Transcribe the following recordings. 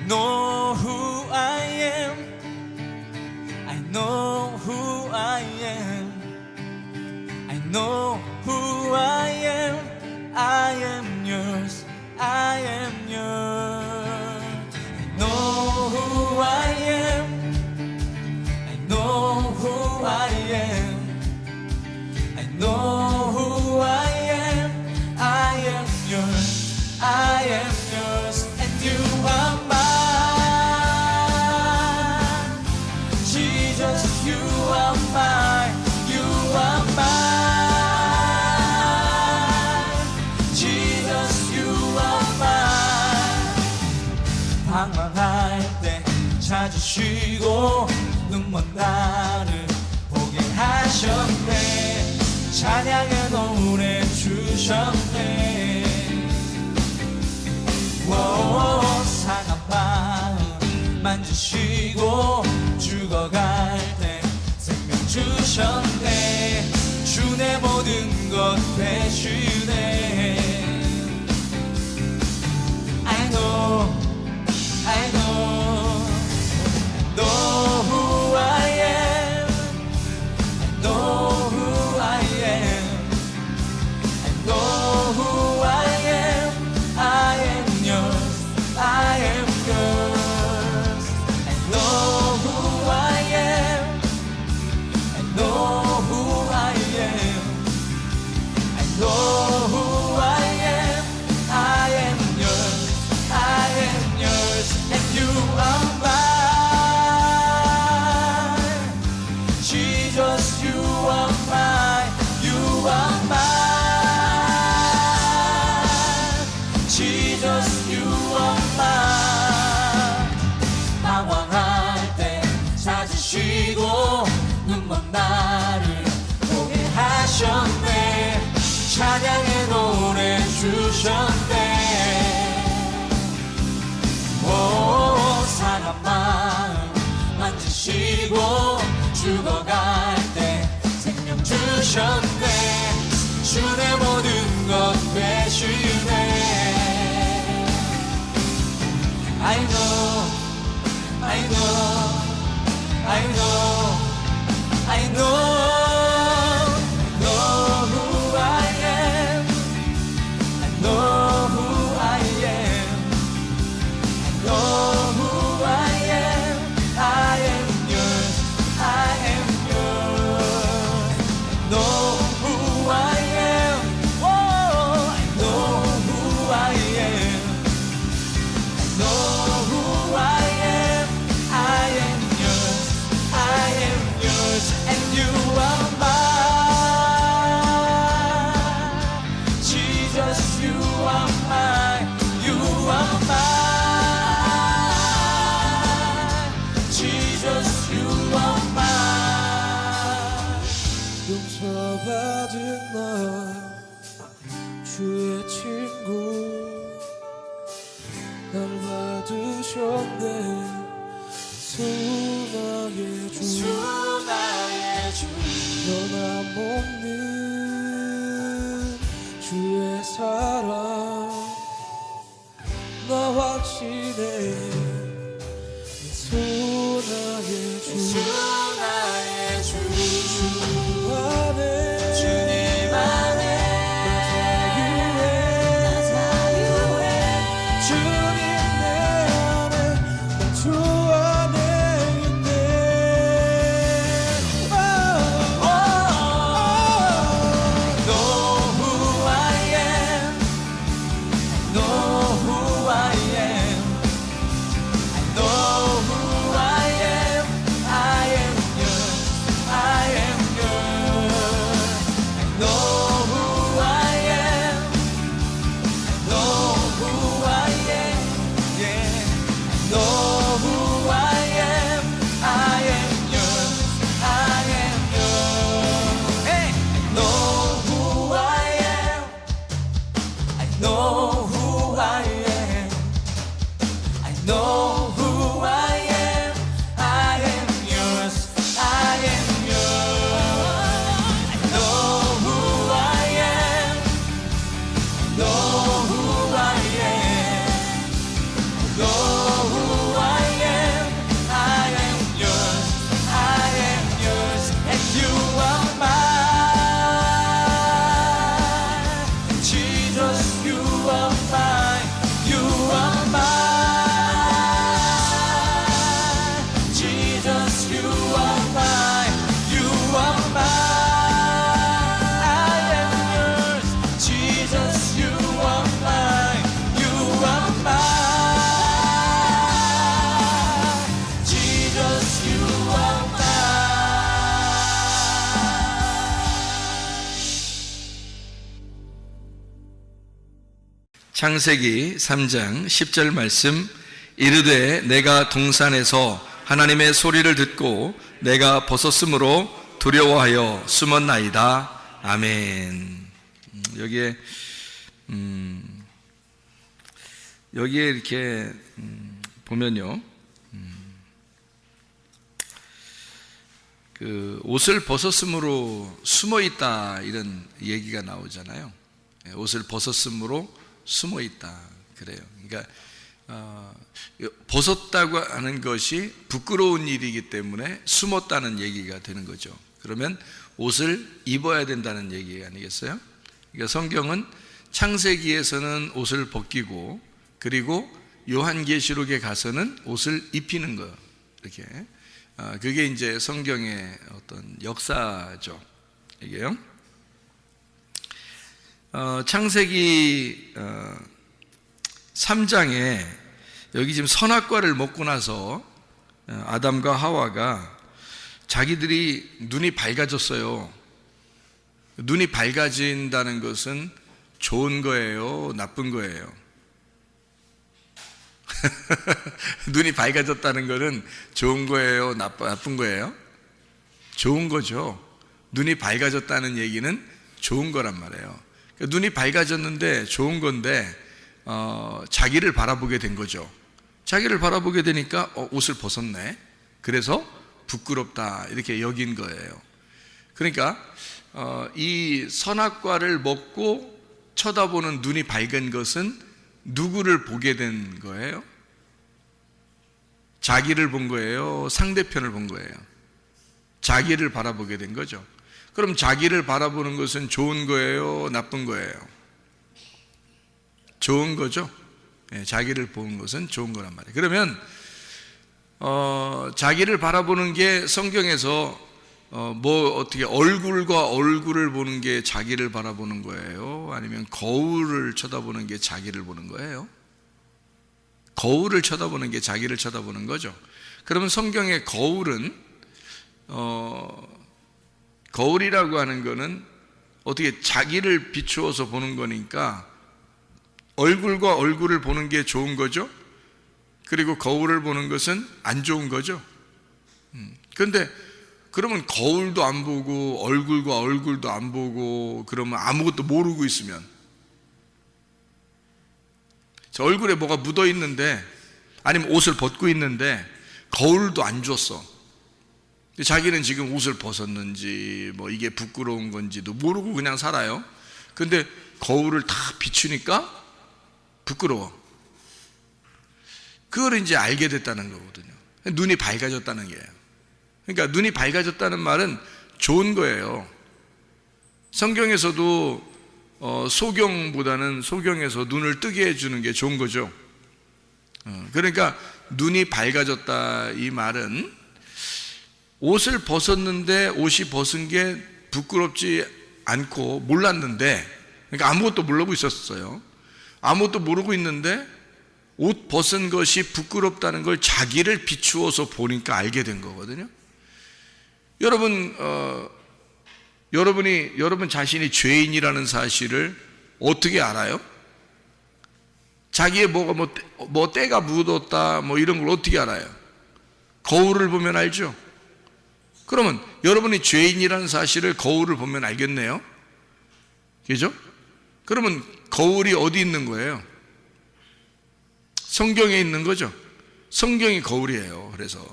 know who I am. I know who I am. I know who I am. I am yours. I am yours. I know who I am. I know who I am. I know who I am. I am yours. I am yours. And you are mine. Jesus, you are mine. You are mine. Jesus, you are mine. 방황할 때 찾으시고 눈먼 나를 보게 하셨네. 찬양의 노래 주셨네. 상한 마음 만지시고 죽어갈 때 생명 주셨네. 주의 모든 것 되시네. I know, I know, I know who I am. I know who I am. I know who I am. I am yours. I am yours. I know who I am. I know who I am. I know who I am. I am yours. I am yours. And you are mine. Jesus, you are mine. You are mine. Jesus, you are mine. 방황할 때 찾으시고 눈먼 나를 보게 하셨네. 찬양의 노래 주셨네. 상한 마음 만지시고 죽어갈 때 생명 주셨네. 주의 모든 것 되시네. I know, I know, I know, I know, I know who I am. I know who I am. I know who I am. I am yours. I am yours. I know who I am. Oh, I know who I am. I know who I am. I am yours. I am yours. And you are mine. Jesus, you are mine. You are mine. Jesus, you are mine. 용서받은 나 주의 친구 날 받으셨네. 수나의 주 주나의 주 변함없는 주의 사랑 나 확신해. 수나의 주 주나의 주 안에 주님 안에 나 자유해. 주님 내 안에 나 주 안에 있네. know who I am. I know who I am. I know who I am. I am yours. I am yours. I know who I am. I know who I am. Yeah. I know who I am. I am yours. I am yours. Hey. I know who I am. I know who I am. I know who I am. I am yours. I am yours. I know who I am. I know who I am. I know who 창세기 3장 10절 말씀. 이르되 내가 동산에서 하나님의 소리를 듣고 내가 벗었으므로 두려워하여 숨었나이다. 아멘. 여기에 이렇게 보면요, 그 옷을 벗었으므로 숨어 있다 이런 얘기가 나오잖아요. 옷을 벗었으므로 숨어 있다 그래요. 그러니까 벗었다고 하는 것이 부끄러운 일이기 때문에 숨었다는 얘기가 되는 거죠. 그러면 옷을 입어야 된다는 얘기 아니겠어요? 그러니까 성경은 창세기에서는 옷을 벗기고, 그리고 요한계시록에 가서는 옷을 입히는 거, 이렇게 그게 이제 성경의 어떤 역사죠. 이게요. 창세기 3장에 여기 지금 선악과를 먹고 나서 아담과 하와가 자기들이 눈이 밝아졌어요. 눈이 밝아진다는 것은 좋은 거예요, 나쁜 거예요? 눈이 밝아졌다는 것은 좋은 거예요, 나쁜 거예요? 좋은 거죠. 눈이 밝아졌다는 얘기는 좋은 거란 말이에요. 눈이 밝아졌는데 좋은 건데 자기를 바라보게 된 거죠. 자기를 바라보게 되니까 옷을 벗었네. 그래서 부끄럽다 이렇게 여긴 거예요. 그러니까 이 선악과를 먹고 쳐다보는 눈이 밝은 것은 누구를 보게 된 거예요? 자기를 본 거예요? 상대편을 본 거예요? 자기를 바라보게 된 거죠. 그럼 자기를 바라보는 것은 좋은 거예요, 나쁜 거예요? 좋은 거죠. 자기를 보는 것은 좋은 거란 말이에요. 그러면 자기를 바라보는 게 성경에서 어떻게 얼굴과 얼굴을 보는 게 자기를 바라보는 거예요? 아니면 거울을 쳐다보는 게 자기를 보는 거예요? 거울을 쳐다보는 게 자기를 쳐다보는 거죠. 그러면 성경의 거울은 거울이라고 하는 거는 어떻게 자기를 비추어서 보는 거니까 얼굴과 얼굴을 보는 게 좋은 거죠. 그리고 거울을 보는 것은 안 좋은 거죠. 그런데 그러면 거울도 안 보고 얼굴과 얼굴도 안 보고 그러면 아무것도 모르고 있으면, 저 얼굴에 뭐가 묻어 있는데, 아니면 옷을 벗고 있는데 거울도 안 줬어. 자기는 지금 옷을 벗었는지 뭐 이게 부끄러운 건지도 모르고 그냥 살아요. 근데 거울을 다 비추니까 부끄러워. 그걸 이제 알게 됐다는 거거든요. 눈이 밝아졌다는 게예요. 그러니까 눈이 밝아졌다는 말은 좋은 거예요. 성경에서도 소경보다는 소경에서 눈을 뜨게 해주는 게 좋은 거죠. 그러니까 눈이 밝아졌다 이 말은 옷을 벗었는데 옷이 벗은 게 부끄럽지 않고 몰랐는데, 그러니까 아무것도 모르고 있었어요. 아무것도 모르고 있는데 옷 벗은 것이 부끄럽다는 걸 자기를 비추어서 보니까 알게 된 거거든요. 여러분 자신이 죄인이라는 사실을 어떻게 알아요? 자기의 뭐가 뭐 때가 묻었다 뭐 이런 걸 어떻게 알아요? 거울을 보면 알죠. 그러면 여러분이 죄인이라는 사실을 거울을 보면 알겠네요. 그죠? 그러면 거울이 어디 있는 거예요? 성경에 있는 거죠. 성경이 거울이에요. 그래서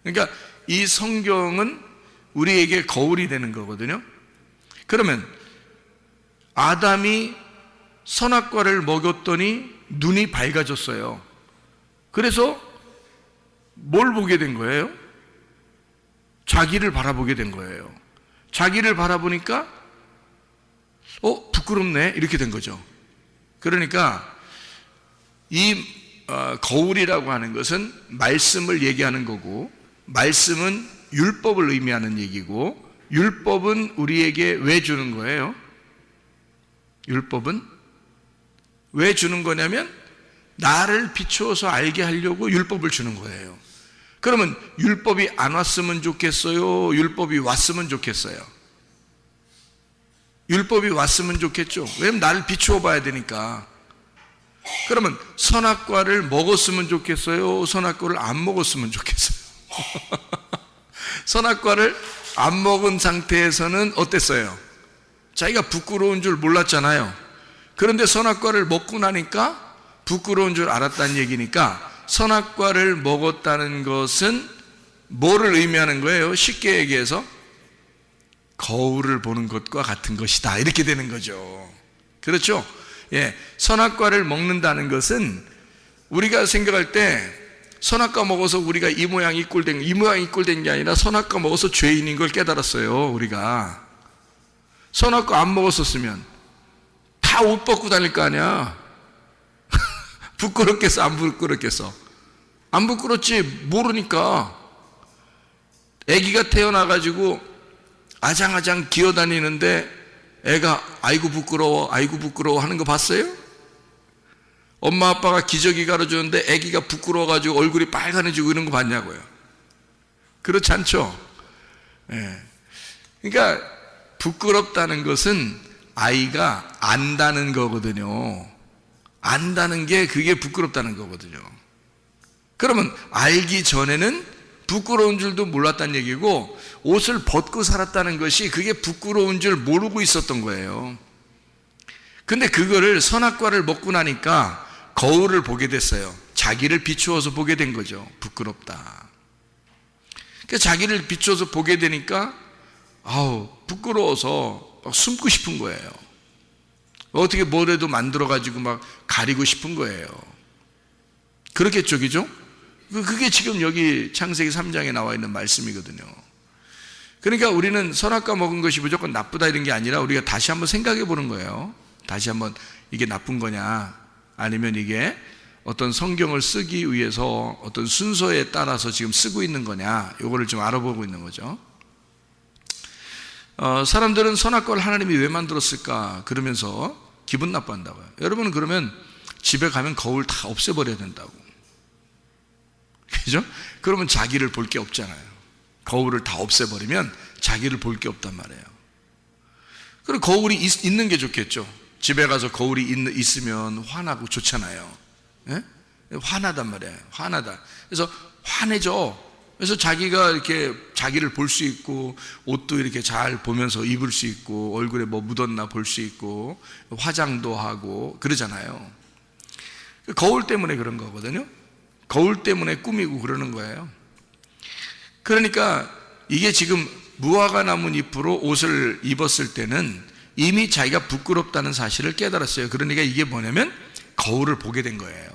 그러니까 이 성경은 우리에게 거울이 되는 거거든요. 그러면 아담이 선악과를 먹였더니 눈이 밝아졌어요. 그래서 뭘 보게 된 거예요? 자기를 바라보게 된 거예요. 자기를 바라보니까 부끄럽네 이렇게 된 거죠. 그러니까 이 거울이라고 하는 것은 말씀을 얘기하는 거고, 말씀은 율법을 의미하는 얘기고, 율법은 우리에게 왜 주는 거예요? 율법은 왜 주는 거냐면 나를 비추어서 알게 하려고 율법을 주는 거예요. 그러면 율법이 안 왔으면 좋겠어요? 율법이 왔으면 좋겠어요? 율법이 왔으면 좋겠죠. 왜냐면 나를 비추어 봐야 되니까. 그러면 선악과를 먹었으면 좋겠어요? 선악과를 안 먹었으면 좋겠어요? 선악과를 안 먹은 상태에서는 어땠어요? 자기가 부끄러운 줄 몰랐잖아요. 그런데 선악과를 먹고 나니까 부끄러운 줄 알았다는 얘기니까 선악과를 먹었다는 것은 뭐를 의미하는 거예요? 쉽게 얘기해서 거울을 보는 것과 같은 것이다, 이렇게 되는 거죠. 그렇죠? 예, 선악과를 먹는다는 것은 우리가 생각할 때 선악과 먹어서 우리가 이 모양 이 꼴 된 게 아니라 선악과 먹어서 죄인인 걸 깨달았어요. 우리가 선악과 안 먹었었으면 다 옷 벗고 다닐 거 아니야. 부끄럽겠어, 안 부끄럽겠어? 안 부끄럽지, 모르니까. 아기가 태어나가지고 아장아장 기어다니는데 애가 아이고 부끄러워 하는 거 봤어요? 엄마 아빠가 기저귀 갈아주는데 아기가 부끄러워가지고 얼굴이 빨간해지고 이런 거 봤냐고요? 그렇지 않죠? 예. 그러니까 부끄럽다는 것은 아이가 안다는 거거든요. 안다는 게 그게 부끄럽다는 거거든요. 그러면 알기 전에는 부끄러운 줄도 몰랐다는 얘기고, 옷을 벗고 살았다는 것이 그게 부끄러운 줄 모르고 있었던 거예요. 근데 그거를 선악과를 먹고 나니까 거울을 보게 됐어요. 자기를 비추어서 보게 된 거죠. 부끄럽다. 그러니까 자기를 비추어서 보게 되니까 부끄러워서 막 숨고 싶은 거예요. 어떻게 뭐라도 만들어가지고 막 가리고 싶은 거예요. 그렇겠죠, 그죠? 그게 지금 여기 창세기 3장에 나와 있는 말씀이거든요. 그러니까 우리는 선악과 먹은 것이 무조건 나쁘다 이런 게 아니라 우리가 다시 한번 생각해 보는 거예요. 다시 한번 이게 나쁜 거냐, 아니면 이게 어떤 성경을 쓰기 위해서 어떤 순서에 따라서 지금 쓰고 있는 거냐, 요거를 좀 알아보고 있는 거죠. 사람들은 선악과를 하나님이 왜 만들었을까 그러면서 기분 나빠한다고요. 여러분은 그러면 집에 가면 거울 다 없애버려야 된다고. 그죠? 그러면 자기를 볼 게 없잖아요. 거울을 다 없애버리면 자기를 볼 게 없단 말이에요. 그리고 거울이 있는 게 좋겠죠. 집에 가서 거울이 있으면 화나고 좋잖아요. 예? 화나단 말이에요. 화나다. 그래서 화내죠. 그래서 자기가 이렇게 자기를 볼 수 있고, 옷도 이렇게 잘 보면서 입을 수 있고, 얼굴에 뭐 묻었나 볼 수 있고, 화장도 하고 그러잖아요. 거울 때문에 그런 거거든요. 거울 때문에 꾸미고 그러는 거예요. 그러니까 이게 지금 무화과 나뭇잎으로 옷을 입었을 때는 이미 자기가 부끄럽다는 사실을 깨달았어요. 그러니까 이게 뭐냐면 거울을 보게 된 거예요.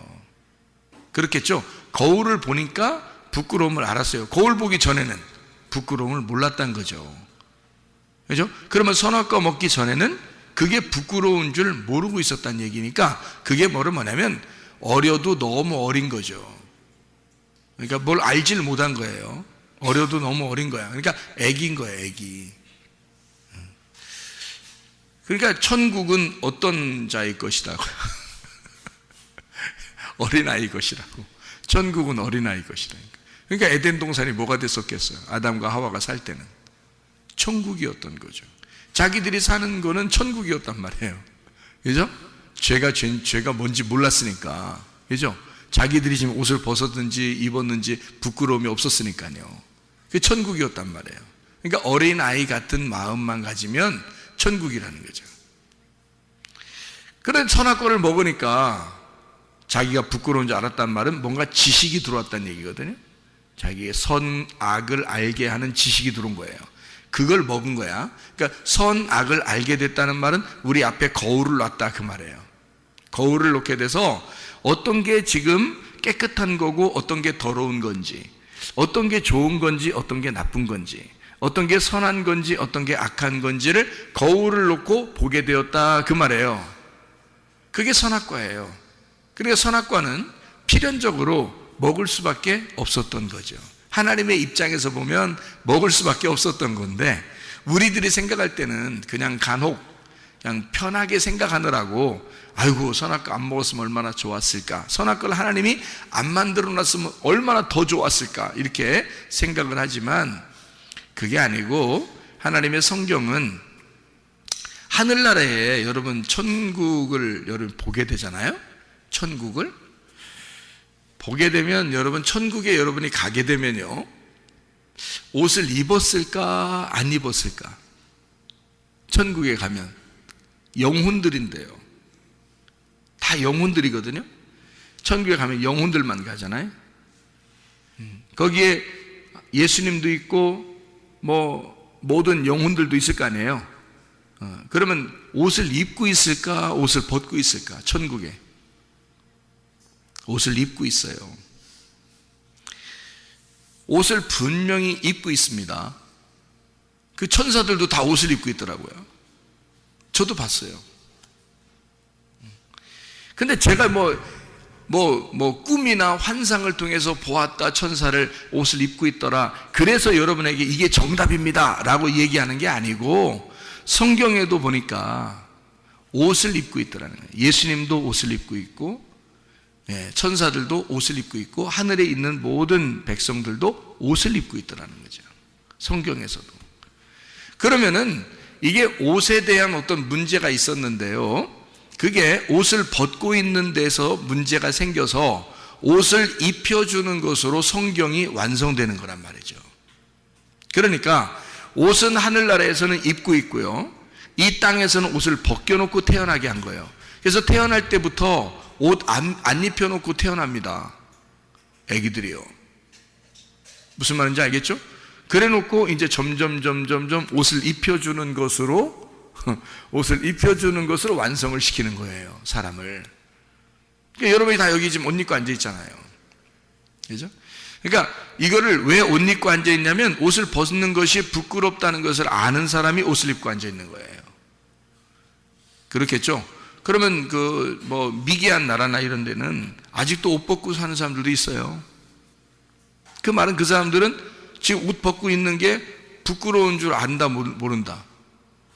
그렇겠죠? 거울을 보니까 부끄러움을 알았어요. 거울 보기 전에는 부끄러움을 몰랐다는 거죠. 그죠? 그러면 선악과 먹기 전에는 그게 부끄러운 줄 모르고 있었다는 얘기니까, 그게 뭐냐면 어려도 너무 어린 거죠. 그러니까 뭘 알지를 못한 거예요. 어려도 너무 어린 거야. 그러니까 애기인 거예요, 애기. 그러니까 천국은 어떤 자의 것이라고요? 어린아이 것이라고. 천국은 어린아이 것이라니까. 그러니까 에덴 동산이 뭐가 됐었겠어요? 아담과 하와가 살 때는 천국이었던 거죠. 자기들이 사는 거는 천국이었단 말이에요. 그죠? 죄가 뭔지 몰랐으니까. 그죠? 자기들이 지금 옷을 벗었든지 입었는지 부끄러움이 없었으니까요. 그게 천국이었단 말이에요. 그러니까 어린아이 같은 마음만 가지면 천국이라는 거죠. 그런데 선악과를 먹으니까 자기가 부끄러운 줄 알았단 말은 뭔가 지식이 들어왔다는 얘기거든요. 자기의 선악을 알게 하는 지식이 들어온 거예요. 그걸 먹은 거야. 그러니까 선악을 알게 됐다는 말은 우리 앞에 거울을 놨다 그 말이에요. 거울을 놓게 돼서 어떤 게 지금 깨끗한 거고 어떤 게 더러운 건지, 어떤 게 좋은 건지 어떤 게 나쁜 건지, 어떤 게 선한 건지 어떤 게 악한 건지를 거울을 놓고 보게 되었다 그 말이에요. 그게 선악과예요. 그러니까 선악과는 필연적으로 먹을 수밖에 없었던 거죠. 하나님의 입장에서 보면 먹을 수밖에 없었던 건데, 우리들이 생각할 때는 그냥 간혹 그냥 편하게 생각하느라고 아이고 선악과 안 먹었으면 얼마나 좋았을까, 선악과를 하나님이 안 만들어 놨으면 얼마나 더 좋았을까, 이렇게 생각을 하지만 그게 아니고, 하나님의 성경은 하늘나라에 여러분 천국을 여러분 보게 되잖아요. 천국을 보게 되면, 여러분 천국에 여러분이 가게 되면요, 옷을 입었을까 안 입었을까? 천국에 가면 영혼들인데요, 다 영혼들이거든요. 천국에 가면 영혼들만 가잖아요. 거기에 예수님도 있고 뭐 모든 영혼들도 있을 거 아니에요. 그러면 옷을 입고 있을까 옷을 벗고 있을까? 천국에 옷을 입고 있어요. 옷을 분명히 입고 있습니다. 그 천사들도 다 옷을 입고 있더라고요. 저도 봤어요. 근데 제가 꿈이나 환상을 통해서 보았다, 천사를 옷을 입고 있더라, 그래서 여러분에게 이게 정답입니다 라고 얘기하는 게 아니고, 성경에도 보니까 옷을 입고 있더라는 거예요. 예수님도 옷을 입고 있고, 천사들도 옷을 입고 있고, 하늘에 있는 모든 백성들도 옷을 입고 있더라는 거죠, 성경에서도. 그러면은 이게 옷에 대한 어떤 문제가 있었는데요, 그게 옷을 벗고 있는 데서 문제가 생겨서 옷을 입혀주는 것으로 성경이 완성되는 거란 말이죠. 그러니까 옷은 하늘나라에서는 입고 있고요, 이 땅에서는 옷을 벗겨놓고 태어나게 한 거예요. 그래서 태어날 때부터 옷 안 입혀놓고 태어납니다, 애기들이요. 무슨 말인지 알겠죠? 그래 놓고 이제 점점 옷을 입혀주는 것으로 완성을 시키는 거예요, 사람을. 그러니까 여러분이 다 여기 지금 옷 입고 앉아 있잖아요, 그죠? 그러니까 이거를 왜 옷 입고 앉아 있냐면, 옷을 벗는 것이 부끄럽다는 것을 아는 사람이 옷을 입고 앉아 있는 거예요. 그렇겠죠? 그러면 미개한 나라나 이런 데는 아직도 옷 벗고 사는 사람들도 있어요. 그 말은 그 사람들은 지금 옷 벗고 있는 게 부끄러운 줄 안다, 모른다?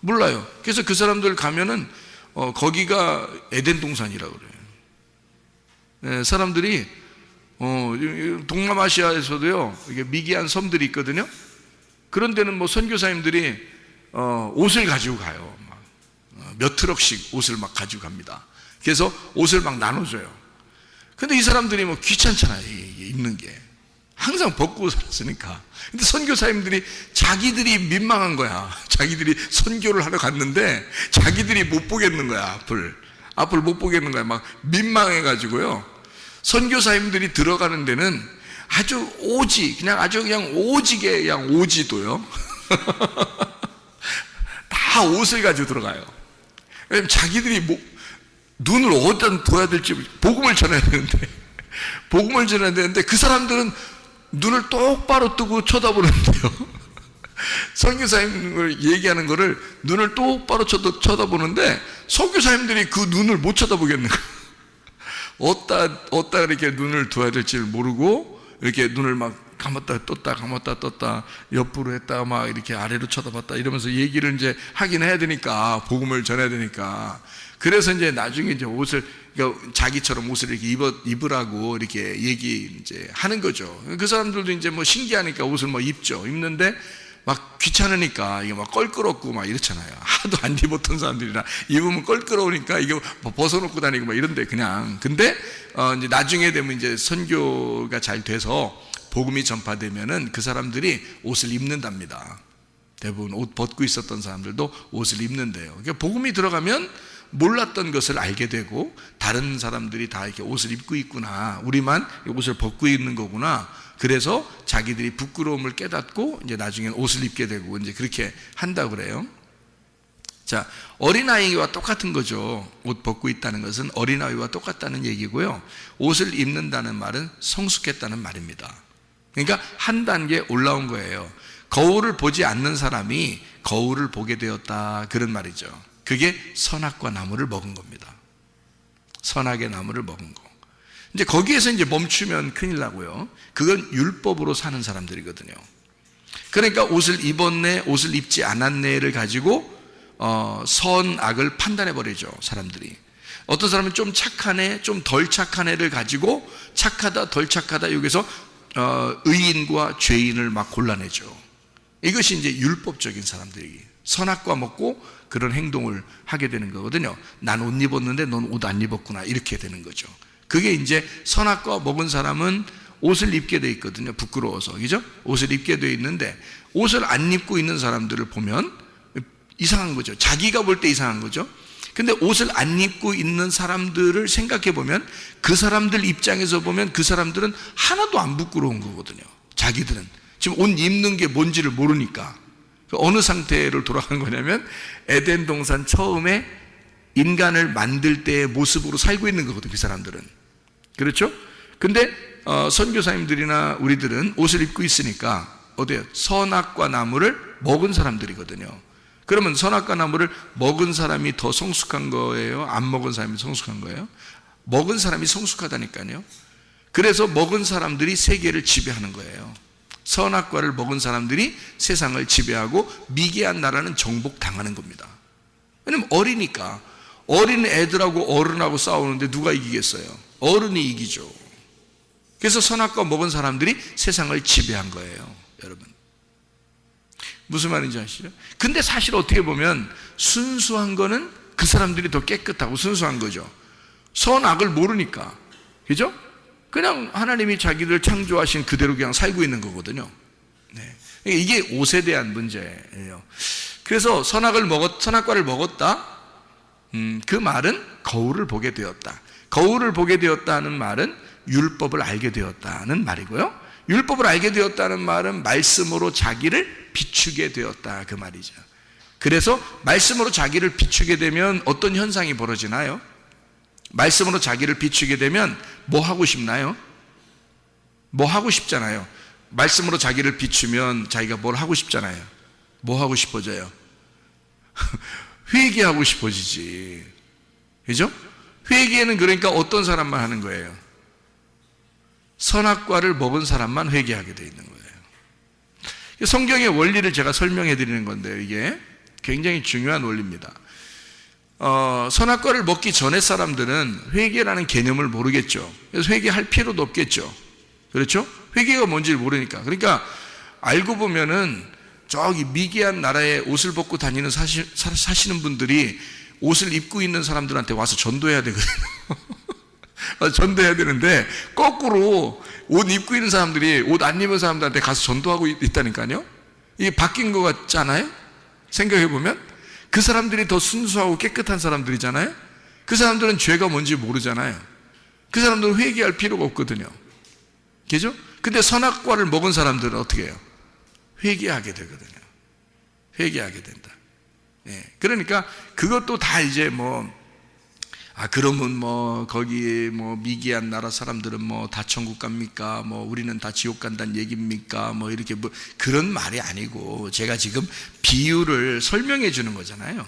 몰라요. 그래서 그 사람들 가면은 거기가 에덴 동산이라고 그래요. 사람들이 동남아시아에서도요, 이게 미개한 섬들이 있거든요. 그런 데는 선교사님들이 옷을 가지고 가요. 몇 트럭씩 옷을 막 가지고 갑니다. 그래서 옷을 막 나눠줘요. 근데 이 사람들이 귀찮잖아요, 입는 게. 항상 벗고 살았으니까. 근데 선교사님들이 자기들이 민망한 거야. 자기들이 선교를 하러 갔는데 자기들이 못 보겠는 거야, 앞을 못 보겠는 거야. 막 민망해가지고요, 선교사님들이 들어가는 데는 아주 그냥 오지게 그냥 오지도요 다 옷을 가지고 들어가요. 왜냐면 자기들이 눈을 어디다 둬야 될지, 복음을 전해야 되는데 그 사람들은 눈을 똑바로 뜨고 쳐다보는데요, 선교사님을 얘기하는 거를 눈을 똑바로 쳐다보는데 선교사님들이 그 눈을 못 쳐다보겠는 거예요. 어디다 이렇게 눈을 둬야 될지를 모르고 이렇게 눈을 막 감았다 떴다 옆으로 했다 막 이렇게 아래로 쳐다봤다 이러면서 얘기를 이제 하긴 해야 되니까, 복음을 전해야 되니까. 그래서 이제 나중에 이제 옷을, 그러니까 자기처럼 옷을 이렇게 입으라고 이렇게 이제 하는 거죠. 그 사람들도 이제 신기하니까 옷을 입죠. 입는데 막 귀찮으니까 이게 막 껄끄럽고 막 이렇잖아요. 하도 안 입었던 사람들이라 입으면 껄끄러우니까 이게 벗어놓고 다니고 막 이런데 그냥. 근데 이제 나중에 되면 이제 선교가 잘 돼서 복음이 전파되면은 그 사람들이 옷을 입는답니다. 대부분 옷 벗고 있었던 사람들도 옷을 입는데요. 그러니까 복음이 들어가면 몰랐던 것을 알게 되고, 다른 사람들이 다 이렇게 옷을 입고 있구나, 우리만 옷을 벗고 있는 거구나. 그래서 자기들이 부끄러움을 깨닫고 이제 나중엔 옷을 입게 되고 이제 그렇게 한다고 그래요. 자, 어린아이와 똑같은 거죠. 옷 벗고 있다는 것은 어린아이와 똑같다는 얘기고요. 옷을 입는다는 말은 성숙했다는 말입니다. 그러니까 한 단계 올라온 거예요. 거울을 보지 않는 사람이 거울을 보게 되었다, 그런 말이죠. 그게 선악과 나무를 먹은 겁니다. 선악의 나무를 먹은 거. 이제 거기에서 이제 멈추면 큰일 나고요. 그건 율법으로 사는 사람들이거든요. 그러니까 옷을 입었네, 옷을 입지 않았네를 가지고 선악을 판단해 버리죠, 사람들이. 어떤 사람은 좀 착한 애, 좀 덜 착한 애를 가지고 착하다, 덜 착하다, 여기서 의인과 죄인을 막 골라내죠. 이것이 이제 율법적인 사람들이 선악과 먹고 그런 행동을 하게 되는 거거든요. 난 옷 입었는데 넌 옷 안 입었구나, 이렇게 되는 거죠. 그게 이제 선악과 먹은 사람은 옷을 입게 돼 있거든요. 부끄러워서. 그죠? 옷을 입게 돼 있는데 옷을 안 입고 있는 사람들을 보면 이상한 거죠. 자기가 볼 때 이상한 거죠. 근데 옷을 안 입고 있는 사람들을 생각해 보면 그 사람들 입장에서 보면 그 사람들은 하나도 안 부끄러운 거거든요. 자기들은 지금 옷 입는 게 뭔지를 모르니까. 어느 상태를 돌아간 거냐면 에덴 동산 처음에 인간을 만들 때의 모습으로 살고 있는 거거든요. 그 사람들은. 그렇죠? 근데 선교사님들이나 우리들은 옷을 입고 있으니까 어때요? 선악과 나무를 먹은 사람들이거든요. 그러면 선악과 나무를 먹은 사람이 더 성숙한 거예요? 안 먹은 사람이 성숙한 거예요? 먹은 사람이 성숙하다니까요. 그래서 먹은 사람들이 세계를 지배하는 거예요. 선악과를 먹은 사람들이 세상을 지배하고 미개한 나라는 정복당하는 겁니다. 왜냐면 어리니까. 어린 애들하고 어른하고 싸우는데 누가 이기겠어요? 어른이 이기죠. 그래서 선악과 먹은 사람들이 세상을 지배한 거예요, 여러분. 무슨 말인지 아시죠? 근데 사실 어떻게 보면 순수한 거는 그 사람들이 더 깨끗하고 순수한 거죠. 선악을 모르니까. 그죠? 그냥 하나님이 자기들 창조하신 그대로 그냥 살고 있는 거거든요. 네. 이게 옷에 대한 문제예요. 그래서 선악과를 먹었다. 그 말은 거울을 보게 되었다. 거울을 보게 되었다는 말은 율법을 알게 되었다는 말이고요. 율법을 알게 되었다는 말은 말씀으로 자기를 비추게 되었다, 그 말이죠. 그래서 말씀으로 자기를 비추게 되면 어떤 현상이 벌어지나요? 말씀으로 자기를 비추게 되면 뭐 하고 싶나요? 뭐 하고 싶잖아요. 말씀으로 자기를 비추면 자기가 뭘 하고 싶잖아요. 뭐 하고 싶어져요? 회개하고 싶어지지. 그죠? 회개는 그러니까 어떤 사람만 하는 거예요? 선악과를 먹은 사람만 회개하게 되어 있는 거예요. 성경의 원리를 제가 설명해 드리는 건데요. 이게 굉장히 중요한 원리입니다. 선악과를 먹기 전에 사람들은 회개라는 개념을 모르겠죠. 그래서 회개할 필요도 없겠죠. 그렇죠? 회개가 뭔지를 모르니까. 그러니까 알고 보면은 저기 미개한 나라에 옷을 벗고 다니는 사시는 분들이 옷을 입고 있는 사람들한테 와서 전도해야 되거든요. 전도해야 되는데 거꾸로 옷 입고 있는 사람들이 옷 안 입은 사람들한테 가서 전도하고 있다니까요. 이게 바뀐 것 같지 않아요? 생각해 보면 그 사람들이 더 순수하고 깨끗한 사람들이잖아요. 그 사람들은 죄가 뭔지 모르잖아요. 그 사람들은 회개할 필요가 없거든요. 그죠? 근데 선악과를 먹은 사람들은 어떻게 해요? 회개하게 되거든요. 회개하게 된다. 예. 그러니까 그것도 다 이제 그러면 거기 미개한 나라 사람들은 다 천국 갑니까? 우리는 다 지옥 간다는 얘기입니까? 이렇게 그런 말이 아니고 제가 지금 비유를 설명해 주는 거잖아요.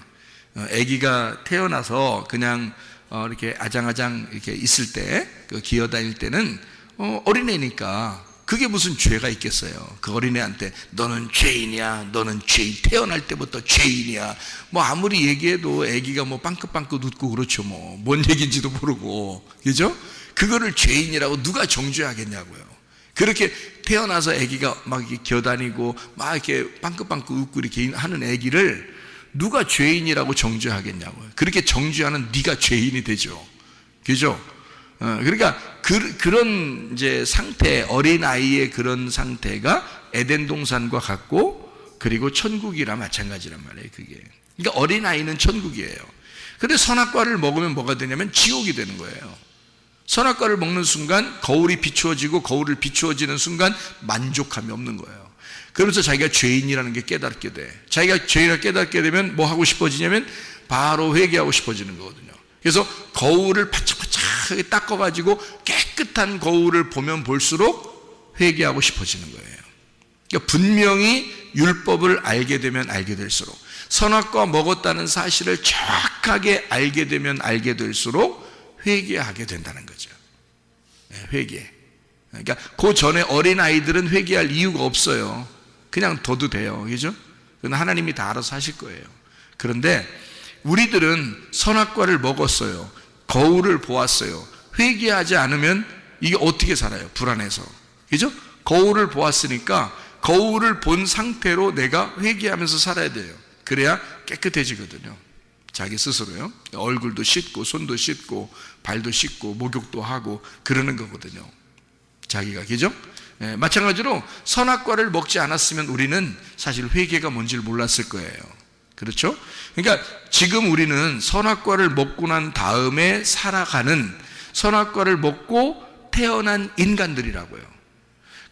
아기가 태어나서 그냥 이렇게 아장아장 이렇게 있을 때, 기어 다닐 때는 어린애니까 그게 무슨 죄가 있겠어요. 그 어린애한테 너는 죄인이야, 너는 죄인, 태어날 때부터 죄인이야. 아무리 얘기해도 애기가 빵긋빵긋 웃고 그렇죠. 뭔 얘기인지도 모르고, 그죠? 그거를 죄인이라고 누가 정죄하겠냐고요. 그렇게 태어나서 애기가 막 이렇게 기어다니고 막 이렇게 빵긋빵긋 웃고 이렇게 하는 애기를 누가 죄인이라고 정죄하겠냐고요. 그렇게 정죄하는 네가 죄인이 되죠. 그죠? 그러니까 그런 이제 상태, 어린아이의 그런 상태가 에덴 동산과 같고, 그리고 천국이라 마찬가지란 말이에요. 그게. 그러니까 어린아이는 천국이에요. 근데 선악과를 먹으면 뭐가 되냐면 지옥이 되는 거예요. 선악과를 먹는 순간 거울이 비추어지고, 거울을 비추어지는 순간 만족함이 없는 거예요. 그러면서 자기가 죄인이라는 게 깨닫게 돼. 자기가 죄인을 깨닫게 되면 뭐 하고 싶어지냐면 바로 회개하고 싶어지는 거거든요. 그래서 거울을 바짝바짝하게 닦아가지고 깨끗한 거울을 보면 볼수록 회개하고 싶어지는 거예요. 그러니까 분명히 율법을 알게 되면 알게 될수록, 선악과 먹었다는 사실을 정확하게 알게 되면 알게 될수록 회개하게 된다는 거죠. 회개. 그러니까 그 전에 어린아이들은 회개할 이유가 없어요. 그냥 둬도 돼요. 그죠? 그건 하나님이 다 알아서 하실 거예요. 그런데 우리들은 선악과를 먹었어요. 거울을 보았어요. 회개하지 않으면 이게 어떻게 살아요? 불안해서. 그죠? 거울을 보았으니까 거울을 본 상태로 내가 회개하면서 살아야 돼요. 그래야 깨끗해지거든요. 자기 스스로요. 얼굴도 씻고 손도 씻고 발도 씻고 목욕도 하고 그러는 거거든요. 자기가, 그죠? 예, 마찬가지로 선악과를 먹지 않았으면 우리는 사실 회개가 뭔지를 몰랐을 거예요. 그렇죠? 그러니까 지금 우리는 선악과를 먹고 난 다음에 살아가는, 선악과를 먹고 태어난 인간들이라고요.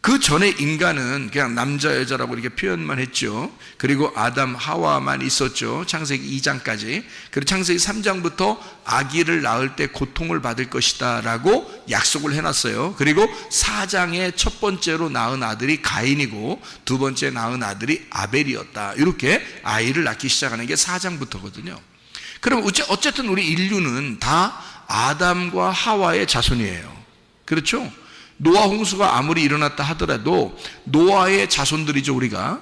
그 전에 인간은 그냥 남자 여자라고 이렇게 표현만 했죠. 그리고 아담 하와만 있었죠. 창세기 2장까지. 그리고 창세기 3장부터 아기를 낳을 때 고통을 받을 것이다 라고 약속을 해놨어요. 그리고 4장에 첫 번째로 낳은 아들이 가인이고 두 번째 낳은 아들이 아벨이었다. 이렇게 아이를 낳기 시작하는 게 4장부터거든요. 그럼 어쨌든 우리 인류는 다 아담과 하와의 자손이에요. 그렇죠? 노아 홍수가 아무리 일어났다 하더라도 노아의 자손들이죠. 우리가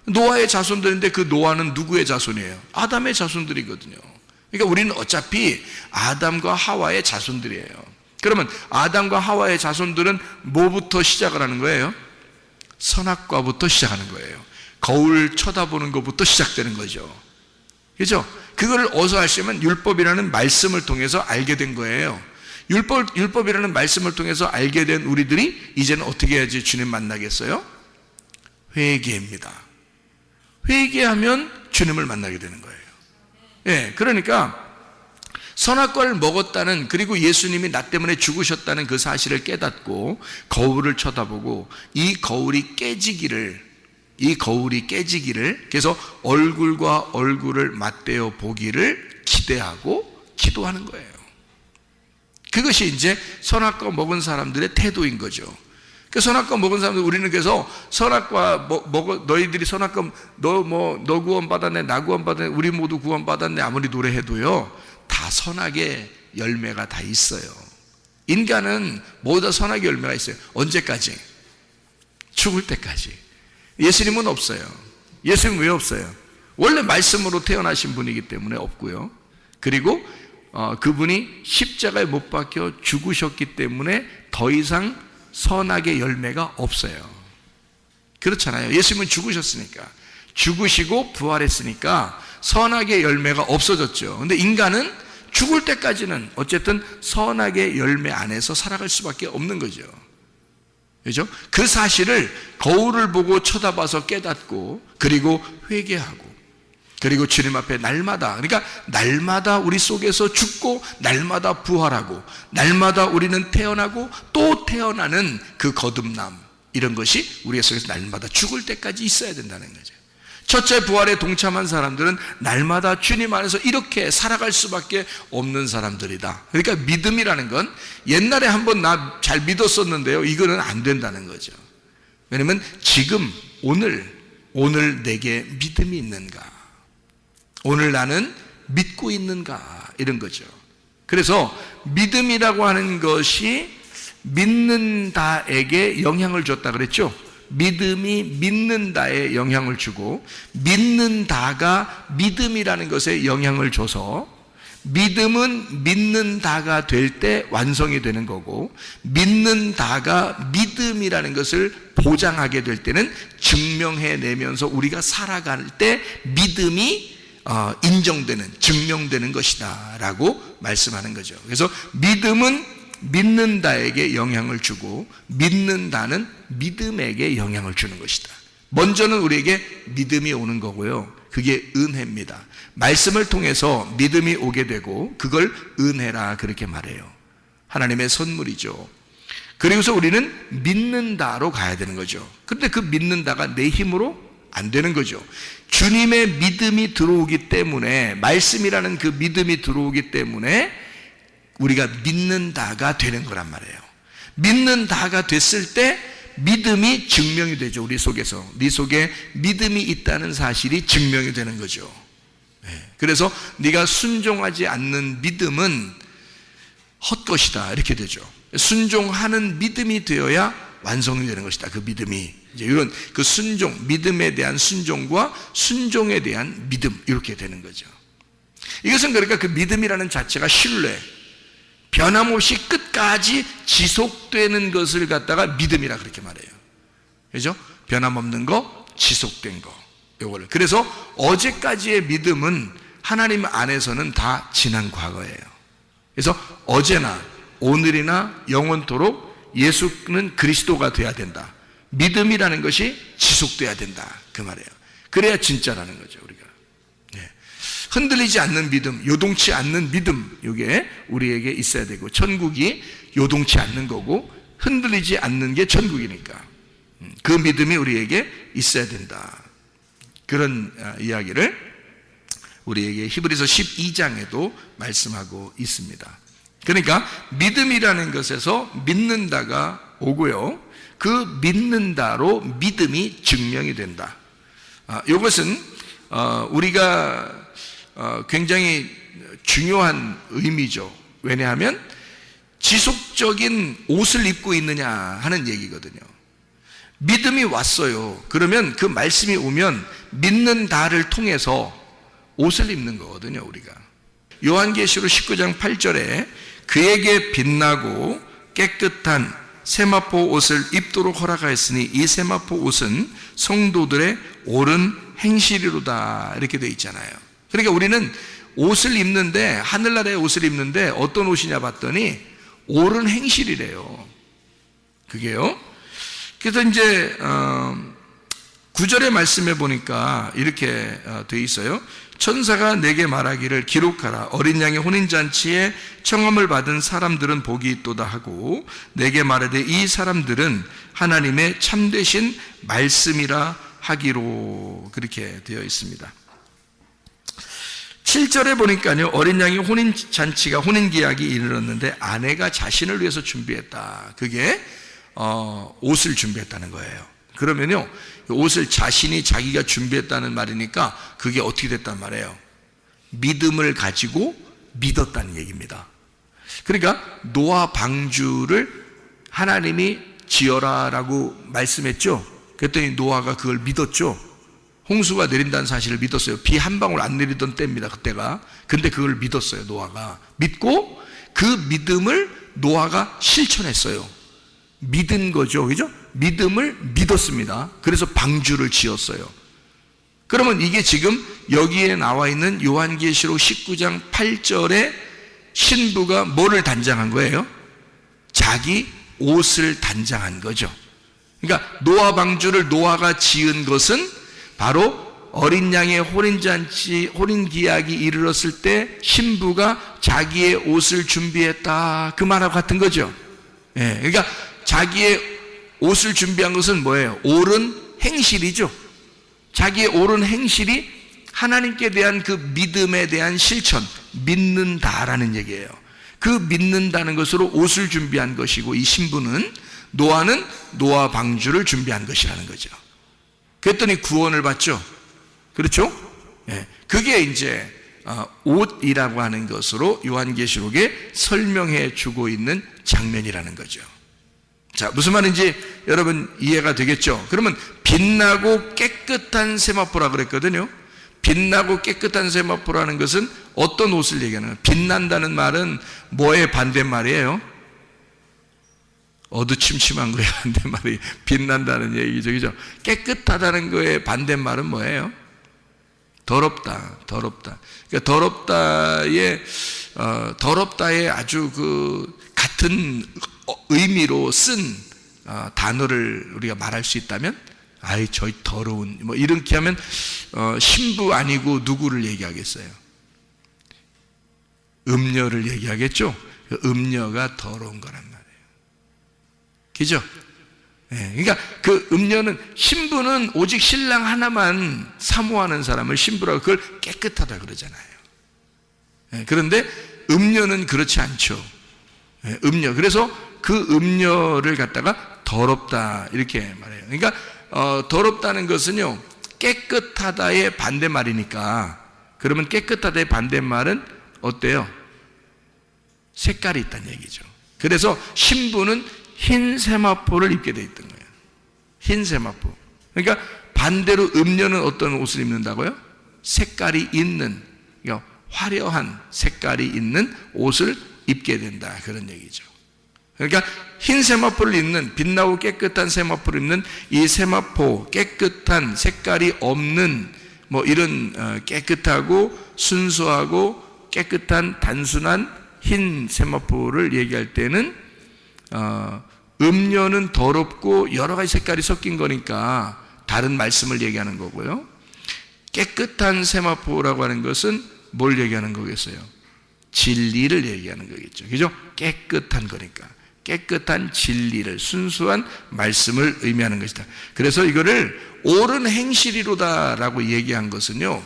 노아의 자손들인데 그 노아는 누구의 자손이에요? 아담의 자손들이거든요. 그러니까 우리는 어차피 아담과 하와의 자손들이에요. 그러면 아담과 하와의 자손들은 뭐부터 시작을 하는 거예요? 선악과부터 시작하는 거예요. 거울 쳐다보는 것부터 시작되는 거죠. 그렇죠? 그거를 어디서 아시면 율법이라는 말씀을 통해서 알게 된 거예요. 율법이라는 말씀을 통해서 알게 된 우리들이 이제는 어떻게 해야지 주님 만나겠어요? 회개입니다. 회개하면 주님을 만나게 되는 거예요. 예, 그러니까 선악과를 먹었다는, 그리고 예수님이 나 때문에 죽으셨다는 그 사실을 깨닫고 거울을 쳐다보고 이 거울이 깨지기를, 그래서 얼굴과 얼굴을 맞대어 보기를 기대하고 기도하는 거예요. 그것이 이제 선악과 먹은 사람들의 태도인 거죠. 그 선악과 먹은 사람들, 우리는 그래서 선악과 너희들이 선악과 너 구원 받았네, 나 구원 받았네, 우리 모두 구원 받았네 아무리 노래해도요 다 선악의 열매가 다 있어요. 인간은 모두 다 선악의 열매가 있어요. 언제까지? 죽을 때까지. 예수님은 없어요. 예수님 왜 없어요? 원래 말씀으로 태어나신 분이기 때문에 없고요. 그리고 그분이 십자가에 못 박혀 죽으셨기 때문에 더 이상 선악의 열매가 없어요. 그렇잖아요. 예수님은 죽으셨으니까, 죽으시고 부활했으니까 선악의 열매가 없어졌죠. 근데 인간은 죽을 때까지는 어쨌든 선악의 열매 안에서 살아갈 수밖에 없는 거죠. 그렇죠? 그 사실을 거울을 보고 쳐다봐서 깨닫고, 그리고 회개하고, 그리고 주님 앞에 날마다, 그러니까 날마다 우리 속에서 죽고 날마다 부활하고 날마다 우리는 태어나고 또 태어나는 그 거듭남, 이런 것이 우리 속에서 날마다 죽을 때까지 있어야 된다는 거죠. 첫째 부활에 동참한 사람들은 날마다 주님 안에서 이렇게 살아갈 수밖에 없는 사람들이다. 그러니까 믿음이라는 건 옛날에 한번 나 잘 믿었었는데요, 이거는 안 된다는 거죠. 왜냐면 지금 오늘 내게 믿음이 있는가, 오늘 나는 믿고 있는가, 이런 거죠. 그래서 믿음이라고 하는 것이 믿는다에게 영향을 줬다 그랬죠. 믿음이 믿는다에 영향을 주고, 믿는다가 믿음이라는 것에 영향을 줘서, 믿음은 믿는다가 될 때 완성이 되는 거고, 믿는다가 믿음이라는 것을 보장하게 될 때는 증명해내면서 우리가 살아갈 때 믿음이 인정되는, 증명되는 것이다 라고 말씀하는 거죠. 그래서 믿음은 믿는다에게 영향을 주고, 믿는다는 믿음에게 영향을 주는 것이다. 먼저는 우리에게 믿음이 오는 거고요, 그게 은혜입니다. 말씀을 통해서 믿음이 오게 되고 그걸 은혜라 그렇게 말해요. 하나님의 선물이죠. 그리고서 우리는 믿는다로 가야 되는 거죠. 그런데 그 믿는다가 내 힘으로 안 되는 거죠. 주님의 믿음이 들어오기 때문에, 말씀이라는 그 믿음이 들어오기 때문에 우리가 믿는다가 되는 거란 말이에요. 믿는다가 됐을 때 믿음이 증명이 되죠. 우리 속에서, 네 속에 믿음이 있다는 사실이 증명이 되는 거죠. 그래서 네가 순종하지 않는 믿음은 헛것이다, 이렇게 되죠. 순종하는 믿음이 되어야 완성이 되는 것이다. 그 믿음이 이제 이런 그 순종, 믿음에 대한 순종과 순종에 대한 믿음, 이렇게 되는 거죠. 이것은 그러니까 그 믿음이라는 자체가 신뢰, 변함없이 끝까지 지속되는 것을 갖다가 믿음이라 그렇게 말해요. 그죠? 변함없는 거, 지속된 거, 요거를. 그래서 어제까지의 믿음은 하나님 안에서는 다 지난 과거예요. 그래서 어제나 오늘이나 영원토록 예수는 그리스도가 돼야 된다. 믿음이라는 것이 지속돼야 된다. 그 말이에요. 그래야 진짜라는 거죠, 우리가. 네. 흔들리지 않는 믿음, 요동치 않는 믿음, 이게 우리에게 있어야 되고, 천국이 요동치 않는 거고 흔들리지 않는 게 천국이니까 그 믿음이 우리에게 있어야 된다. 그런 이야기를 우리에게 히브리서 12장에도 말씀하고 있습니다. 그러니까 믿음이라는 것에서 믿는다가 오고요, 그 믿는다로 믿음이 증명이 된다. 이것은 우리가 굉장히 중요한 의미죠. 왜냐하면 지속적인 옷을 입고 있느냐 하는 얘기거든요. 믿음이 왔어요. 그러면 그 말씀이 오면 믿는다를 통해서 옷을 입는 거거든요, 우리가. 요한계시록 19장 8절에 그에게 빛나고 깨끗한 세마포 옷을 입도록 허락하였으니 이 세마포 옷은 성도들의 옳은 행실이로다, 이렇게 되어 있잖아요. 그러니까 우리는 옷을 입는데, 하늘나라의 옷을 입는데 어떤 옷이냐 봤더니 옳은 행실이래요. 그게요. 그래서 이제 9절의 말씀에 보니까 이렇게 되어 있어요. 천사가 내게 말하기를 기록하라. 어린 양의 혼인잔치에 청함을 받은 사람들은 복이 있도다 하고 내게 말하되 이 사람들은 하나님의 참되신 말씀이라 하기로, 그렇게 되어 있습니다. 7절에 보니까요, 어린 양의 혼인잔치가, 혼인기약이 이르렀는데 아내가 자신을 위해서 준비했다. 그게 옷을 준비했다는 거예요. 그러면요, 옷을 자신이 자기가 준비했다는 말이니까 그게 어떻게 됐단 말이에요? 믿음을 가지고 믿었다는 얘기입니다. 그러니까 노아 방주를 하나님이 지어라라고 말씀했죠. 그랬더니 노아가 그걸 믿었죠. 홍수가 내린다는 사실을 믿었어요. 비 한 방울 안 내리던 때입니다, 그때가. 근데 그걸 믿었어요, 노아가. 믿고 그 믿음을 노아가 실천했어요. 믿은 거죠, 그죠? 믿음을 믿었습니다. 그래서 방주를 지었어요. 그러면 이게 지금 여기에 나와 있는 요한계시록 19장 8절에 신부가 뭐를 단장한 거예요? 자기 옷을 단장한 거죠. 그러니까 노아 방주를 노아가 지은 것은 바로 어린 양의 혼인잔치, 혼인기약이 이르렀을 때 신부가 자기의 옷을 준비했다, 그 말하고 같은 거죠. 예, 그러니까 자기의 옷을 준비한 것은 뭐예요? 옳은 행실이죠. 자기의 옳은 행실이 하나님께 대한 그 믿음에 대한 실천, 믿는다라는 얘기예요. 그 믿는다는 것으로 옷을 준비한 것이고, 이 신부는, 노아는 노아 방주를 준비한 것이라는 거죠. 그랬더니 구원을 받죠. 그렇죠? 예, 그게 이제 옷이라고 하는 것으로 요한계시록에 설명해 주고 있는 장면이라는 거죠. 자, 무슨 말인지 여러분 이해가 되겠죠? 그러면 빛나고 깨끗한 세마포라 그랬거든요. 빛나고 깨끗한 세마포라는 것은 어떤 옷을 얘기하는 거예요? 빛난다는 말은 뭐의 반대말이에요? 어두침침한 거의 반대말이 빛난다는 얘기죠, 그죠? 깨끗하다는 거의 반대말은 뭐예요? 더럽다, 더럽다. 그러니까 더럽다의 아주 그 같은 의미로 쓴 단어를 우리가 말할 수 있다면, 아이 저 더러운, 뭐 이렇게 하면 신부 아니고 누구를 얘기하겠어요? 음녀를 얘기하겠죠. 그 음녀가 더러운 거란 말이에요. 그죠? 네, 그러니까 그 음녀는, 신부는 오직 신랑 하나만 사모하는 사람을 신부라고, 그걸 깨끗하다 그러잖아요. 네, 그런데 음녀는 그렇지 않죠. 네, 음녀. 그래서 그 음녀를 갖다가 더럽다 이렇게 말해요. 그러니까 더럽다는 것은요, 깨끗하다의 반대말이니까, 그러면 깨끗하다의 반대말은 어때요? 색깔이 있다는 얘기죠. 그래서 신부는 흰 세마포를 입게 돼 있던 거예요. 흰 세마포. 그러니까 반대로 음녀는 어떤 옷을 입는다고요? 색깔이 있는, 그러니까 화려한 색깔이 있는 옷을 입게 된다, 그런 얘기죠. 그러니까 흰 세마포를 입는, 빛나고 깨끗한 세마포를 입는 이 세마포, 깨끗한 색깔이 없는 뭐 이런 깨끗하고 순수하고 깨끗한 단순한 흰 세마포를 얘기할 때는 음료는 더럽고 여러 가지 색깔이 섞인 거니까 다른 말씀을 얘기하는 거고요. 깨끗한 세마포라고 하는 것은 뭘 얘기하는 거겠어요? 진리를 얘기하는 거겠죠. 그죠? 깨끗한 거니까. 깨끗한 진리를, 순수한 말씀을 의미하는 것이다. 그래서 이거를 옳은 행실이로다라고 얘기한 것은요,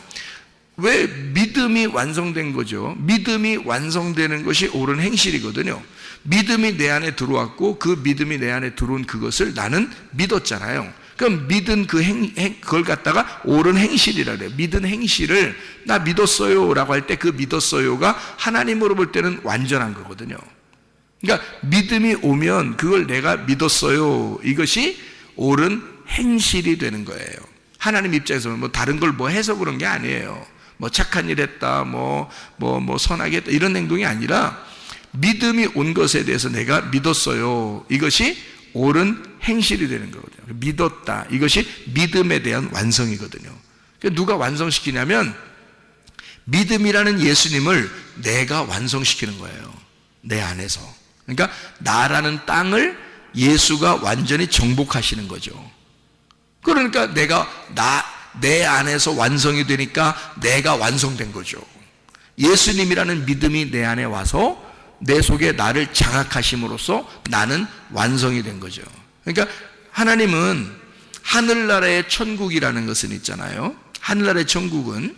왜 믿음이 완성된 거죠? 믿음이 완성되는 것이 옳은 행실이거든요. 믿음이 내 안에 들어왔고 그 믿음이 내 안에 들어온 그것을 나는 믿었잖아요. 그럼 믿은 그걸 갖다가 옳은 행실이라 그래요. 믿은 행실을 나 믿었어요 라고 할 때 그 믿었어요가 하나님으로 볼 때는 완전한 거거든요. 그러니까 믿음이 오면 그걸 내가 믿었어요, 이것이 옳은 행실이 되는 거예요. 하나님 입장에서는 뭐 다른 걸 뭐 해서 그런 게 아니에요. 뭐 착한 일 했다, 뭐 선하게 했다, 이런 행동이 아니라 믿음이 온 것에 대해서 내가 믿었어요, 이것이 옳은 행실이 되는 거거든요. 믿었다, 이것이 믿음에 대한 완성이거든요. 누가 완성시키냐면 믿음이라는 예수님을 내가 완성시키는 거예요, 내 안에서. 그러니까 나라는 땅을 예수가 완전히 정복하시는 거죠. 그러니까 내 안에서 완성이 되니까 내가 완성된 거죠. 예수님이라는 믿음이 내 안에 와서 내 속에 나를 장악하심으로써 나는 완성이 된 거죠. 그러니까 하나님은 하늘나라의 천국이라는 것은 있잖아요. 하늘나라의 천국은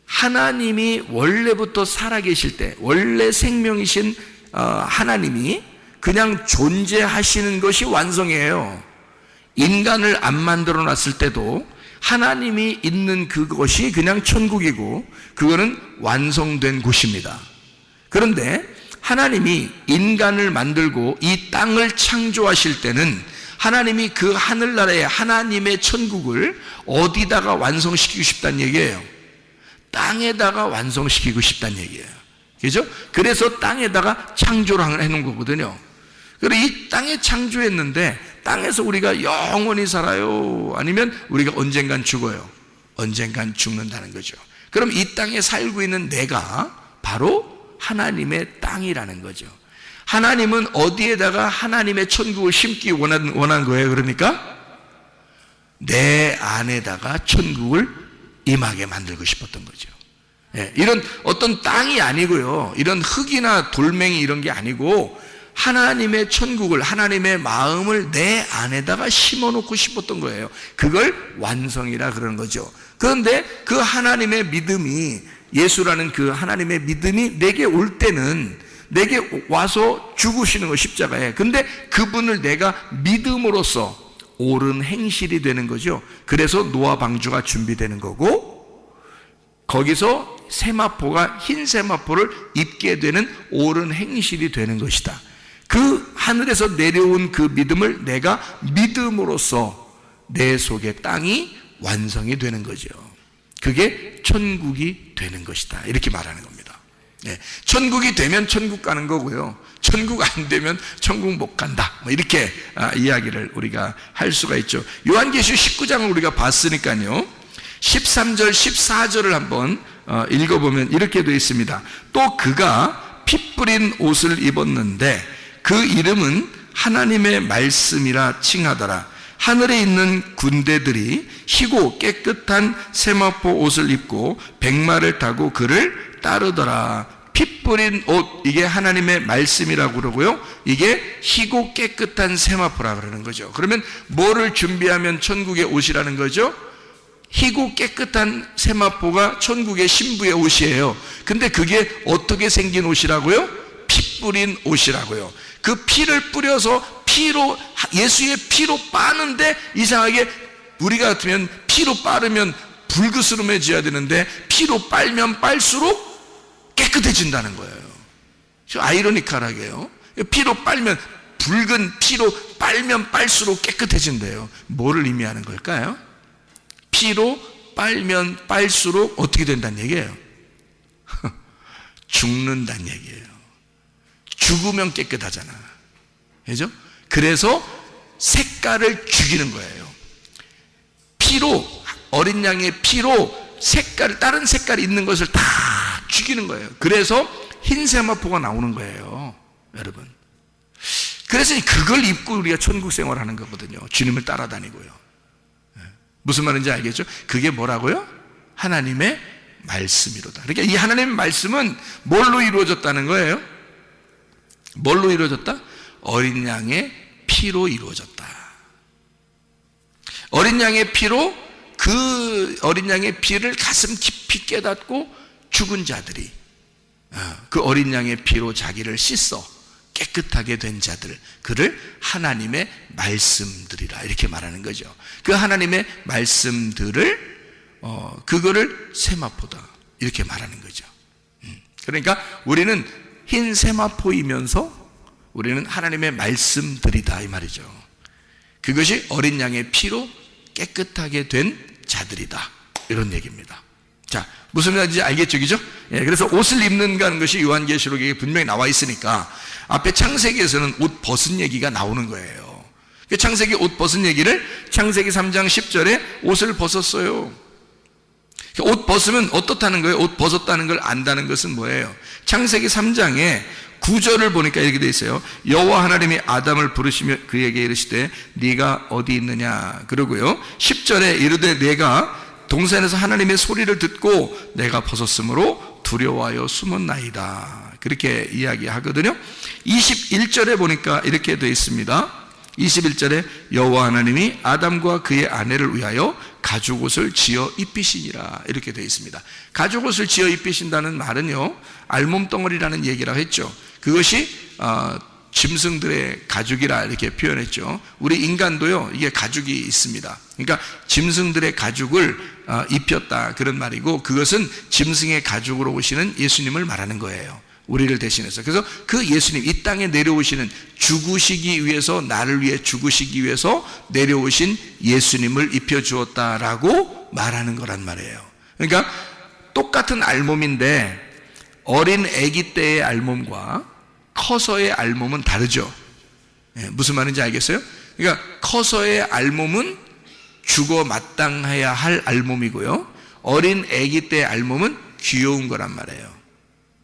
하나님이 원래부터 살아계실 때, 원래 생명이신 하나님이 그냥 존재하시는 것이 완성이에요. 인간을 안 만들어 놨을 때도 하나님이 있는 그것이 그냥 천국이고 그거는 완성된 곳입니다. 그런데 하나님이 인간을 만들고 이 땅을 창조하실 때는 하나님이 그 하늘나라의 하나님의 천국을 어디다가 완성시키고 싶다는 얘기예요? 땅에다가 완성시키고 싶다는 얘기예요. 그죠? 그래서 땅에다가 창조를 해놓은 거거든요. 그리고 이 땅에 창조했는데 땅에서 우리가 영원히 살아요? 아니면 우리가 언젠간 죽어요? 언젠간 죽는다는 거죠. 그럼 이 땅에 살고 있는 내가 바로 하나님의 땅이라는 거죠. 하나님은 어디에다가 하나님의 천국을 심기 원한 거예요? 그러니까 내 안에다가 천국을 임하게 만들고 싶었던 거죠. 이런 어떤 땅이 아니고요, 이런 흙이나 돌멩이 이런 게 아니고 하나님의 천국을, 하나님의 마음을 내 안에다가 심어놓고 싶었던 거예요. 그걸 완성이라 그러는 거죠. 그런데 그 하나님의 믿음이, 예수라는 그 하나님의 믿음이 내게 올 때는 내게 와서 죽으시는 거, 십자가에. 근데 그분을 내가 믿음으로써 옳은 행실이 되는 거죠. 그래서 노아 방주가 준비되는 거고, 거기서 세마포가 흰 세마포를 입게 되는 옳은 행실이 되는 것이다. 그 하늘에서 내려온 그 믿음을 내가 믿음으로써 내 속의 땅이 완성이 되는 거죠. 그게 천국이 되는 것이다, 이렇게 말하는 겁니다. 천국이 되면 천국 가는 거고요, 천국 안 되면 천국 못 간다, 이렇게 이야기를 우리가 할 수가 있죠. 요한계시록 19장을 우리가 봤으니까요, 13절 14절을 한번 읽어보면 이렇게 되어 있습니다. 또 그가 피 뿌린 옷을 입었는데 그 이름은 하나님의 말씀이라 칭하더라. 하늘에 있는 군대들이 희고 깨끗한 세마포 옷을 입고 백마를 타고 그를 따르더라. 피 뿌린 옷, 이게 하나님의 말씀이라고 그러고요, 이게 희고 깨끗한 세마포라 그러는 거죠. 그러면 뭐를 준비하면 천국의 옷이라는 거죠? 희고 깨끗한 세마포가 천국의 신부의 옷이에요. 근데 그게 어떻게 생긴 옷이라고요? 피 뿌린 옷이라고요. 그 피를 뿌려서 피로, 예수의 피로 빠는데, 이상하게 우리가 같으면 피로 빠르면 불그스름해져야 되는데 피로 빨면 빨수록 깨끗해진다는 거예요. 아이러니컬하게요. 피로 빨면, 붉은 피로 빨면 빨수록 깨끗해진대요. 뭐를 의미하는 걸까요? 피로 빨면 빨수록 어떻게 된다는 얘기예요? 죽는다는 얘기예요. 죽으면 깨끗하잖아. 그죠? 그래서 색깔을 죽이는 거예요. 피로, 어린 양의 피로 다른 색깔이 있는 것을 다 죽이는 거예요. 그래서 흰 세마포가 나오는 거예요, 여러분. 그래서 그걸 입고 우리가 천국 생활하는 거거든요. 주님을 따라다니고요. 무슨 말인지 알겠죠? 그게 뭐라고요? 하나님의 말씀이로다. 그러니까 이 하나님의 말씀은 뭘로 이루어졌다는 거예요? 뭘로 이루어졌다? 어린 양의 피로 이루어졌다. 어린 양의 피로, 그 어린 양의 피를 가슴 깊이 깨닫고 죽은 자들이 그 어린 양의 피로 자기를 씻어 깨끗하게 된 자들, 그를 하나님의 말씀들이라 이렇게 말하는 거죠. 그 하나님의 말씀들을 그거를 세마포다 이렇게 말하는 거죠. 그러니까 우리는 흰 세마포이면서 우리는 하나님의 말씀들이다 이 말이죠. 그것이 어린 양의 피로 깨끗하게 된 자들이다 이런 얘기입니다. 자, 무슨 말인지 알겠죠, 그죠? 예, 그래서 옷을 입는다는 것이 요한계시록에 분명히 나와 있으니까 앞에 창세기에서는 옷 벗은 얘기가 나오는 거예요. 창세기 옷 벗은 얘기를 창세기 3장 10절에 옷을 벗었어요. 옷 벗으면 어떻다는 거예요? 옷 벗었다는 걸 안다는 것은 뭐예요? 창세기 3장에 9절을 보니까 이렇게 돼 있어요. 여호와 하나님이 아담을 부르시며 그에게 이르시되 네가 어디 있느냐 그러고요. 10절에 이르되 내가 동산에서 하나님의 소리를 듣고 내가 벗었으므로 두려워하여 숨었나이다 그렇게 이야기하거든요. 21절에 보니까 이렇게 되어 있습니다. 21절에 여호와 하나님이 아담과 그의 아내를 위하여 가죽옷을 지어 입히시니라 이렇게 되어 있습니다. 가죽옷을 지어 입히신다는 말은요, 알몸덩어리라는 얘기라고 했죠. 그것이 짐승들의 가죽이라 이렇게 표현했죠. 우리 인간도요, 이게 가죽이 있습니다. 그러니까 짐승들의 가죽을 입혔다 그런 말이고, 그것은 짐승의 가죽으로 오시는 예수님을 말하는 거예요. 우리를 대신해서. 그래서 그 예수님, 이 땅에 내려오시는, 죽으시기 위해서, 나를 위해 죽으시기 위해서 내려오신 예수님을 입혀주었다라고 말하는 거란 말이에요. 그러니까 똑같은 알몸인데 어린 아기 때의 알몸과 커서의 알몸은 다르죠. 무슨 말인지 알겠어요? 그러니까 커서의 알몸은 죽어 마땅해야 할 알몸이고요, 어린 아기 때의 알몸은 귀여운 거란 말이에요.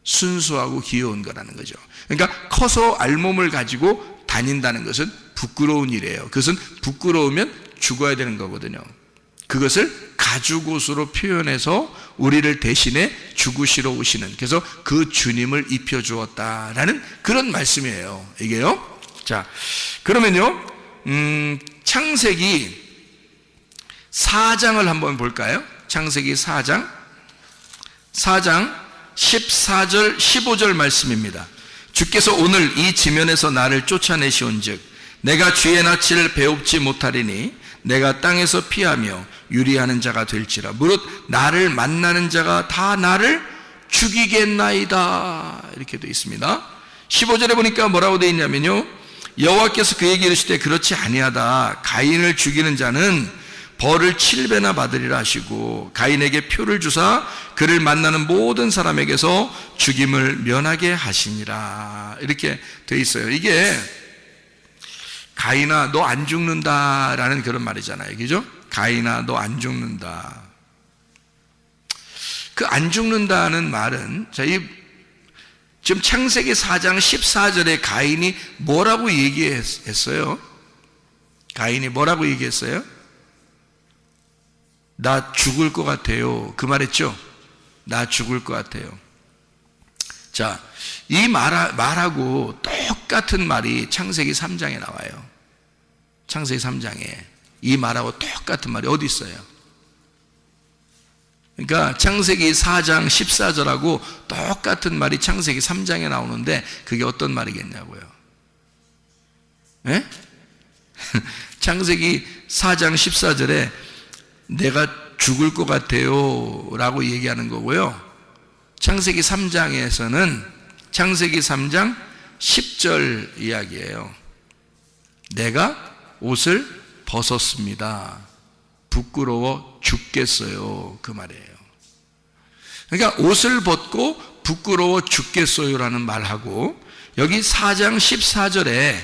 순수하고 귀여운 거라는 거죠. 그러니까 커서 알몸을 가지고 다닌다는 것은 부끄러운 일이에요. 그것은 부끄러우면 죽어야 되는 거거든요. 그것을 가죽옷으로 표현해서 우리를 대신해 죽으시러 오시는, 그래서 그 주님을 입혀주었다라는 그런 말씀이에요, 이게요. 자, 그러면요, 창세기 4장을 한번 볼까요? 창세기 4장 14절 15절 말씀입니다. 주께서 오늘 이 지면에서 나를 쫓아내시온즉 내가 주의 낯을 배웁지 못하리니 내가 땅에서 피하며 유리하는 자가 될지라. 무릇 나를 만나는 자가 다 나를 죽이겠나이다 이렇게 되어 있습니다. 15절에 보니까 뭐라고 되어 있냐면요, 여호와께서 그에게 이르시되 그렇지 아니하다. 가인을 죽이는 자는 벌을 7배나 받으리라 하시고 가인에게 표를 주사 그를 만나는 모든 사람에게서 죽임을 면하게 하시니라 이렇게 되어 있어요. 이게 가인아 너 안 죽는다라는 그런 말이잖아요, 그죠? 가인아 너 안 죽는다. 그 안 죽는다는 말은, 자, 지금 창세기 4장 14절에 가인이 뭐라고 얘기했어요? 가인이 뭐라고 얘기했어요? 나 죽을 것 같아요, 그 말했죠? 나 죽을 것 같아요. 자, 이 말하고 똑같은 말이 창세기 3장에 나와요. 창세기 3장에 이 말하고 똑같은 말이 어디 있어요? 그러니까 창세기 4장 14절하고 똑같은 말이 창세기 3장에 나오는데 그게 어떤 말이겠냐고요? 예? 창세기 4장 14절에 내가 죽을 것 같아요 라고 얘기하는 거고요, 창세기 3장에서는 창세기 3장 10절 이야기예요. 내가 옷을 벗었습니다. 부끄러워 죽겠어요, 그 말이에요. 그러니까 옷을 벗고 부끄러워 죽겠어요라는 말하고, 여기 4장 14절에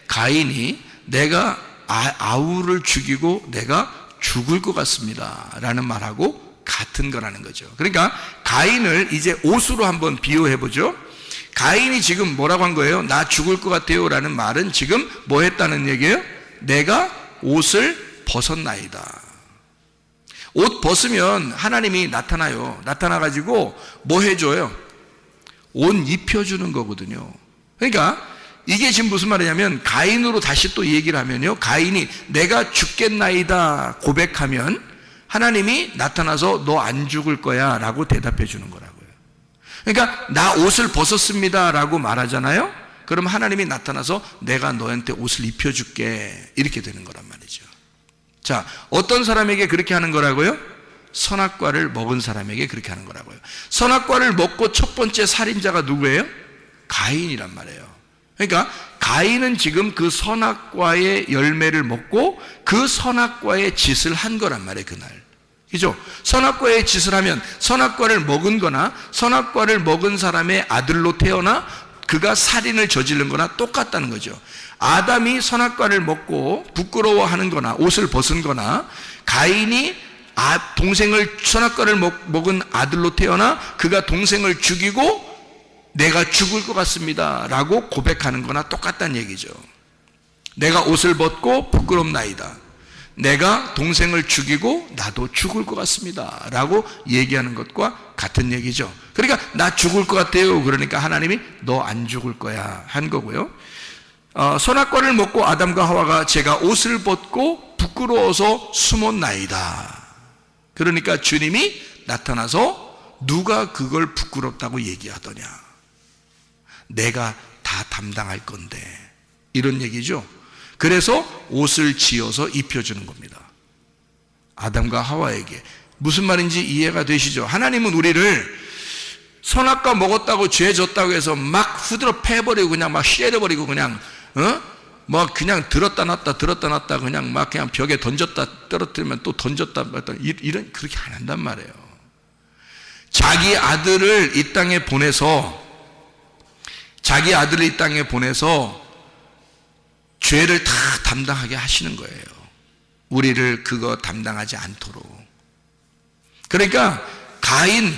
가인이 내가 아우를 죽이고 내가 죽을 것 같습니다 라는 말하고 같은 거라는 거죠. 그러니까 가인을 이제 옷으로 한번 비유해 보죠. 가인이 지금 뭐라고 한 거예요? 나 죽을 것 같아요 라는 말은 지금 뭐 했다는 얘기예요? 내가 옷을 벗었나이다. 옷 벗으면 하나님이 나타나요. 나타나가지고 뭐 해줘요? 옷 입혀주는 거거든요. 그러니까 이게 지금 무슨 말이냐면 가인으로 다시 또 얘기를 하면요, 가인이 내가 죽겠나이다 고백하면 하나님이 나타나서 너 안 죽을 거야 라고 대답해 주는 거라고요. 그러니까 나 옷을 벗었습니다 라고 말하잖아요. 그럼 하나님이 나타나서 내가 너한테 옷을 입혀줄게 이렇게 되는 거란 말이죠. 자, 어떤 사람에게 그렇게 하는 거라고요? 선악과를 먹은 사람에게 그렇게 하는 거라고요. 선악과를 먹고 첫 번째 살인자가 누구예요? 가인이란 말이에요. 그러니까 가인은 지금 그 선악과의 열매를 먹고 그 선악과의 짓을 한 거란 말이에요. 그날, 그죠? 선악과의 짓을 하면 선악과를 먹은 거나 선악과를 먹은 사람의 아들로 태어나 그가 살인을 저지른 거나 똑같다는 거죠. 아담이 선악과를 먹고 부끄러워하는 거나 옷을 벗은 거나 가인이 동생을 선악과를 먹은 아들로 태어나 그가 동생을 죽이고 내가 죽을 것 같습니다 라고 고백하는 거나 똑같다는 얘기죠. 내가 옷을 벗고 부끄럽나이다. 내가 동생을 죽이고 나도 죽을 것 같습니다 라고 얘기하는 것과 같은 얘기죠. 그러니까 나 죽을 것 같아요. 그러니까 하나님이 너 안 죽을 거야 한 거고요. 선악과를 먹고 아담과 하와가 제가 옷을 벗고 부끄러워서 숨었나이다. 그러니까 주님이 나타나서 누가 그걸 부끄럽다고 얘기하더냐, 내가 다 담당할 건데, 이런 얘기죠. 그래서 옷을 지어서 입혀주는 겁니다. 아담과 하와에게. 무슨 말인지 이해가 되시죠? 하나님은 우리를 선악과 먹었다고 죄 졌다고 해서 막 후드러 패버리고 그냥 막 쉐려버리고 그냥 뭐 그냥 들었다 놨다 그냥 막 그냥 벽에 던졌다 떨어뜨리면 또 던졌다 이런, 그렇게 안 한단 말이에요. 자기 아들을 이 땅에 보내서 죄를 다 담당하게 하시는 거예요. 우리를 그거 담당하지 않도록. 그러니까 가인,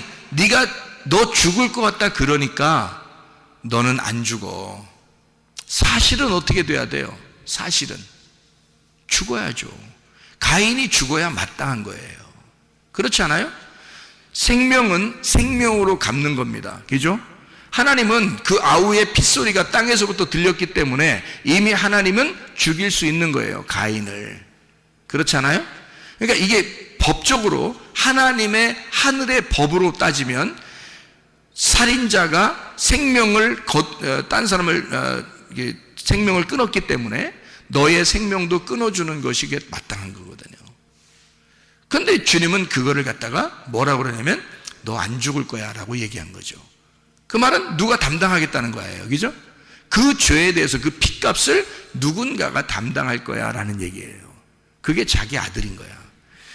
너 죽을 것 같다 그러니까 너는 안 죽어. 사실은 어떻게 돼야 돼요? 사실은 죽어야죠. 가인이 죽어야 마땅한 거예요. 그렇지 않아요? 생명은 생명으로 갚는 겁니다. 그죠? 하나님은 그 아우의 핏소리가 땅에서부터 들렸기 때문에 이미 하나님은 죽일 수 있는 거예요, 가인을. 그렇지 않아요? 그러니까 이게 법적으로 하나님의 하늘의 법으로 따지면 살인자가 딴 사람을 생명을 끊었기 때문에 너의 생명도 끊어주는 것이 마땅한 거거든요. 그런데 주님은 그거를 갖다가 뭐라고 그러냐면 너 안 죽을 거야 라고 얘기한 거죠. 그 말은 누가 담당하겠다는 거예요. 그죠? 그 죄에 대해서 그 핏값을 누군가가 담당할 거야 라는 얘기예요. 그게 자기 아들인 거야.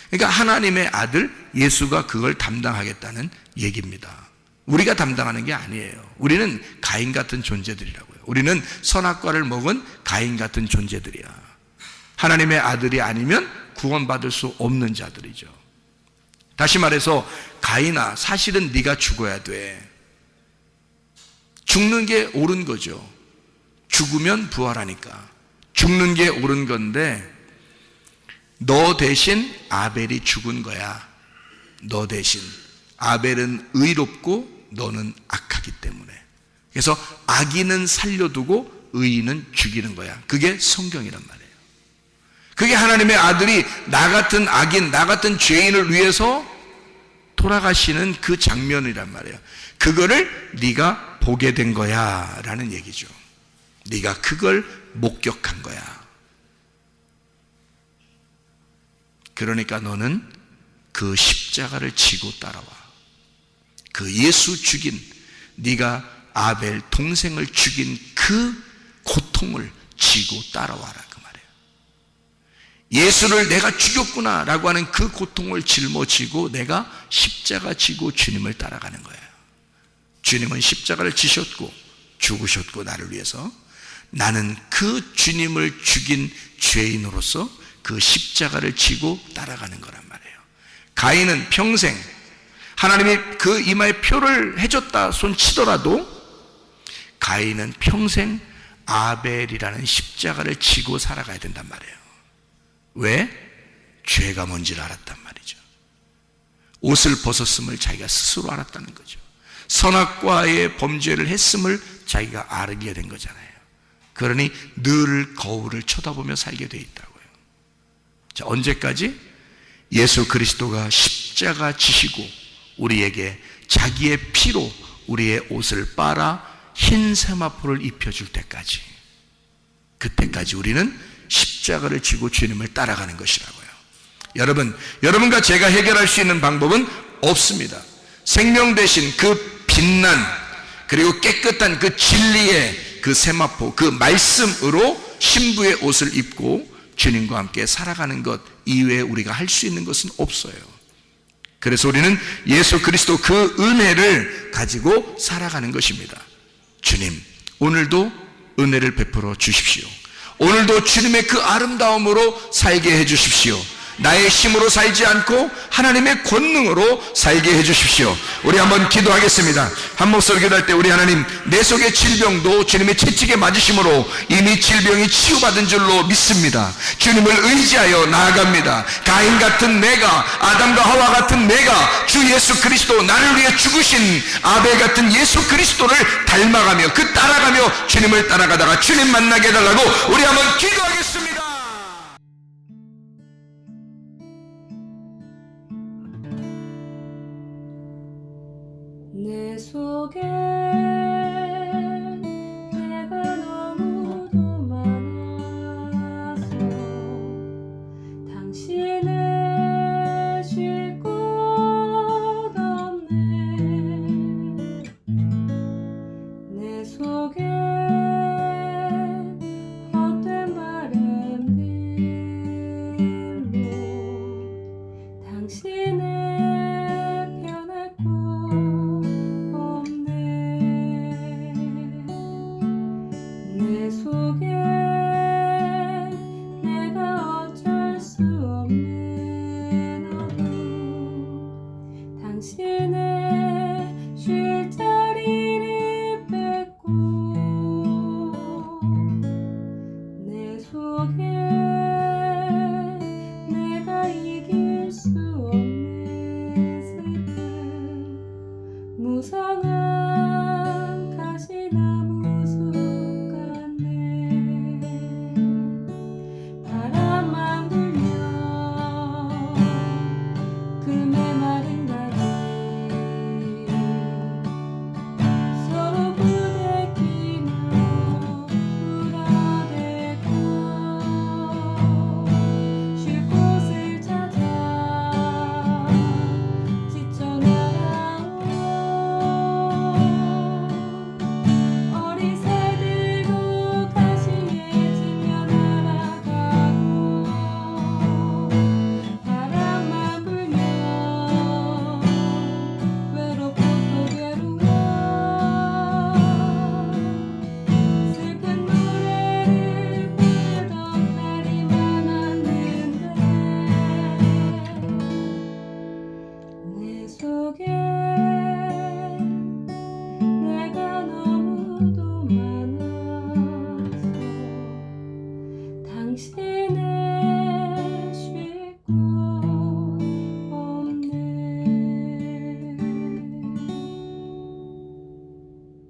그러니까 하나님의 아들 예수가 그걸 담당하겠다는 얘기입니다. 우리가 담당하는 게 아니에요. 우리는 가인 같은 존재들이라고요. 우리는 선악과를 먹은 가인 같은 존재들이야. 하나님의 아들이 아니면 구원받을 수 없는 자들이죠. 다시 말해서 가인아, 사실은 네가 죽어야 돼. 죽는 게 옳은 거죠. 죽으면 부활하니까 죽는 게 옳은 건데 너 대신 아벨이 죽은 거야. 너 대신. 아벨은 의롭고 너는 악하기 때문에. 그래서 악인은 살려두고 의인은 죽이는 거야. 그게 성경이란 말이에요. 그게 하나님의 아들이 나 같은 악인, 나 같은 죄인을 위해서 돌아가시는 그 장면이란 말이에요. 그거를 네가 보게 된 거야 라는 얘기죠. 네가 그걸 목격한 거야. 그러니까 너는 그 십자가를 지고 따라와. 그 예수 죽인, 네가 아벨 동생을 죽인 그 고통을 지고 따라와라 그 말이에요. 예수를 내가 죽였구나 라고 하는 그 고통을 짊어지고 내가 십자가 지고 주님을 따라가는 거예요. 주님은 십자가를 지셨고 죽으셨고 나를 위해서, 나는 그 주님을 죽인 죄인으로서 그 십자가를 지고 따라가는 거란 말이에요. 가인은 평생 하나님이 그 이마에 표를 해줬다 손치더라도 가인은 평생 아벨이라는 십자가를 지고 살아가야 된단 말이에요. 왜? 죄가 뭔지를 알았단 말이죠. 옷을 벗었음을 자기가 스스로 알았다는 거죠. 선악과의 범죄를 했음을 자기가 알게 된 거잖아요. 그러니 늘 거울을 쳐다보며 살게 돼 있다고요. 자, 언제까지? 예수 그리스도가 십자가 지시고 우리에게 자기의 피로 우리의 옷을 빨아 흰 세마포를 입혀줄 때까지, 그때까지 우리는 십자가를 지고 주님을 따라가는 것이라고요. 여러분과 제가 해결할 수 있는 방법은 없습니다. 생명 대신 그 빛난 그리고 깨끗한 그 진리의 그 세마포, 그 말씀으로 신부의 옷을 입고 주님과 함께 살아가는 것 이외에 우리가 할 수 있는 것은 없어요. 그래서 우리는 예수 그리스도 그 은혜를 가지고 살아가는 것입니다. 주님, 오늘도 은혜를 베풀어 주십시오. 오늘도 주님의 그 아름다움으로 살게 해 주십시오. 나의 힘으로 살지 않고 하나님의 권능으로 살게 해 주십시오. 우리 한번 기도하겠습니다. 한 목소리 기도할 때, 우리 하나님, 내 속의 질병도 주님의 채찍에 맞으심으로 이미 질병이 치유받은 줄로 믿습니다. 주님을 의지하여 나아갑니다. 가인 같은 내가, 아담과 하와 같은 내가 주 예수 그리스도, 나를 위해 죽으신 아벨 같은 예수 그리스도를 닮아가며 따라가며 주님을 따라가다가 주님 만나게 해달라고 우리 한번 기도하겠습니다. 내 속에 내가 너무도 많아서 당신을 쉴 곳 없네. 내 속에 헛된 바램들로 당신을 변할 곳 내 속에 내가 어쩔 수 없는 어둠, 당신의 쉴 자리를 뺏고 내 속에 내가 이길 수 없는 슬픔, 무성한 가시나무 바람만 불면 그 메마른 가지 서로 부대끼며 울어대고 쉴 곳을 찾아 지쳐 나가오. 어린 새들도 가시에 지며 날아가고 바람만 불면 외롭고 또 괴로워 슬픈 노래를 부르던 날이 많았는데 내 속에 내가 너무도 많아서 당신